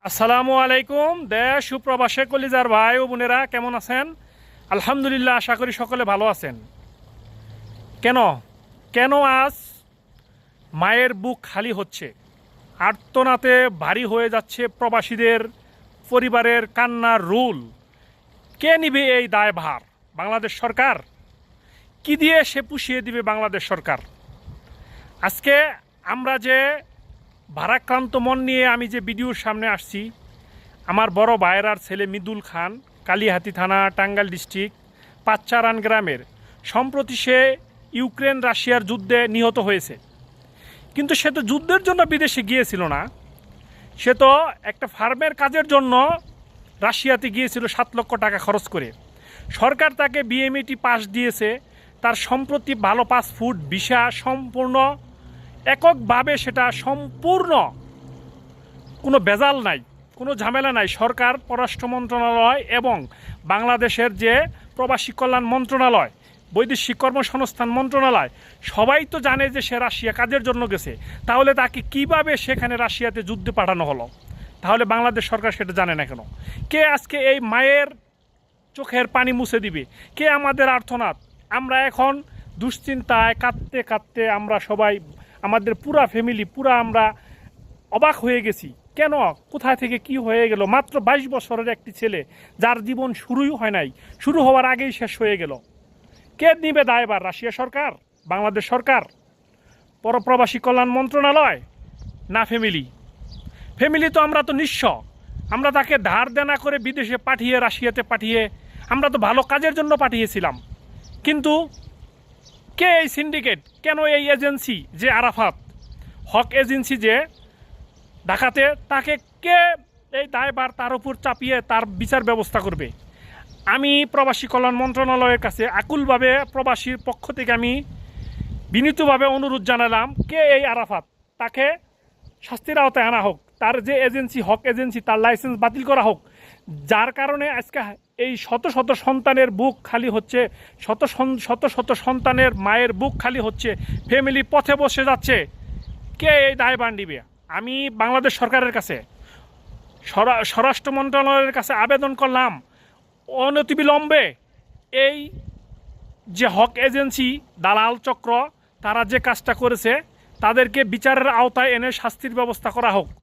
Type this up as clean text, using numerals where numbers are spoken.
আসসালামু আলাইকুম। দেশ সুপ্রবাসে কলিজার ভাই ও বোনেরা কেমন আছেন? আলহামদুলিল্লাহ, আশা করি সকলে ভালো আছেন। কেন কেন আজ মায়ের বুক খালি হচ্ছে, আর্তনাতে ভারী হয়ে যাচ্ছে প্রবাসীদের পরিবারের কান্নার রুল? কে নিবে এই দায়ভার? বাংলাদেশ সরকার? কি দিয়ে সে পুষিয়ে দিবে বাংলাদেশ সরকার? আজকে আমরা যে ভারাক্রান্ত মন নিয়ে আমি যে ভিডিওর সামনে আসছি, আমার বড় ভাইয়েরার ছেলে মৃদুল খান, কালিহাতি থানা, টাঙ্গাইল ডিস্ট্রিক্ট, পাচ্চারান গ্রামের, সম্প্রতি সে ইউক্রেন রাশিয়ার যুদ্ধে নিহত হয়েছে। কিন্তু সে তো যুদ্ধের জন্য বিদেশে গিয়েছিল না, সে তো একটা ফার্মের কাজের জন্য রাশিয়াতে গিয়েছিল 7 লক্ষ টাকা খরচ করে। সরকার তাকে বিএমইটি পাস দিয়েছে, তার সম্প্রতি ভালো পাসপোর্ট ভিসা সম্পূর্ণ এককভাবে, সেটা সম্পূর্ণ কোনো ভেজাল নাই, কোনো ঝামেলা নাই। সরকার, পররাষ্ট্র মন্ত্রণালয় এবং বাংলাদেশের যে প্রবাসী কল্যাণ মন্ত্রণালয়, বৈদেশিক কর্মসংস্থান মন্ত্রণালয়, সবাই তো জানে যে সে রাশিয়া কাজের জন্য গেছে। তাহলে তাকে কিভাবে সেখানে রাশিয়াতে যুদ্ধে পাঠানো হলো? তাহলে বাংলাদেশ সরকার সেটা জানে না কেন? কে আজকে এই মায়ের চোখের পানি মুছে দিবে? কে আমাদের আর্তনাদ? আমরা এখন দুশ্চিন্তায় কাঁদতে কাঁদতে আমরা সবাই, আমাদের পুরা ফ্যামিলি, পুরা আমরা অবাক হয়ে গেছি। কেন, কোথায় থেকে কি হয়ে গেল? মাত্র 22 বছরের একটি ছেলে, যার জীবন শুরুই হয় নাই, শুরু হওয়ার আগেই শেষ হয়ে গেল। কে নিবে দায়ভার? রাশিয়া সরকার? বাংলাদেশ সরকার? পরপ্রবাসী কল্যাণ মন্ত্রণালয়? না ফ্যামিলি? ফ্যামিলি তো আমরা তো নিঃস্ব। আমরা তাকে ধার দেনা করে বিদেশে পাঠিয়ে, রাশিয়াতে পাঠিয়ে, আমরা তো ভালো কাজের জন্য পাঠিয়েছিলাম। কিন্তু কে এই সিন্ডিকেট? কেন এই এজেন্সি যে আরাফাত হক এজেন্সি যে ঢাকাতে, তাকে কে এই দায়ভার তার উপর চাপিয়ে তার বিচার ব্যবস্থা করবে? আমি প্রবাসী কল্যাণ মন্ত্রণালয়ের কাছে আকুলভাবে, প্রবাসীর পক্ষ থেকে আমি বিনীতভাবে অনুরোধ জানালাম, কে এই আরাফাত, তাকে শাস্তির আওতায় আনা হোক। তার যে এজেন্সি, হক এজেন্সি, তার লাইসেন্স বাতিল করা হোক। যার কারণে আজকে এই শত শত সন্তানের বুক খালি হচ্ছে, শত শত সন্তানের মায়ের বুক খালি হচ্ছে, ফ্যামিলি পথে বসে যাচ্ছে। কে এই দায়ভার নিবে? আমি বাংলাদেশ সরকারের কাছে, স্বরাষ্ট্র মন্ত্রণালয়ের কাছে আবেদন করলাম, অনতিবিলম্বে এই যে হক এজেন্সি, দালাল চক্র, তারা যে কাজটা করেছে, তাদেরকে বিচারের আওতায় এনে শাস্তির ব্যবস্থা করা হোক।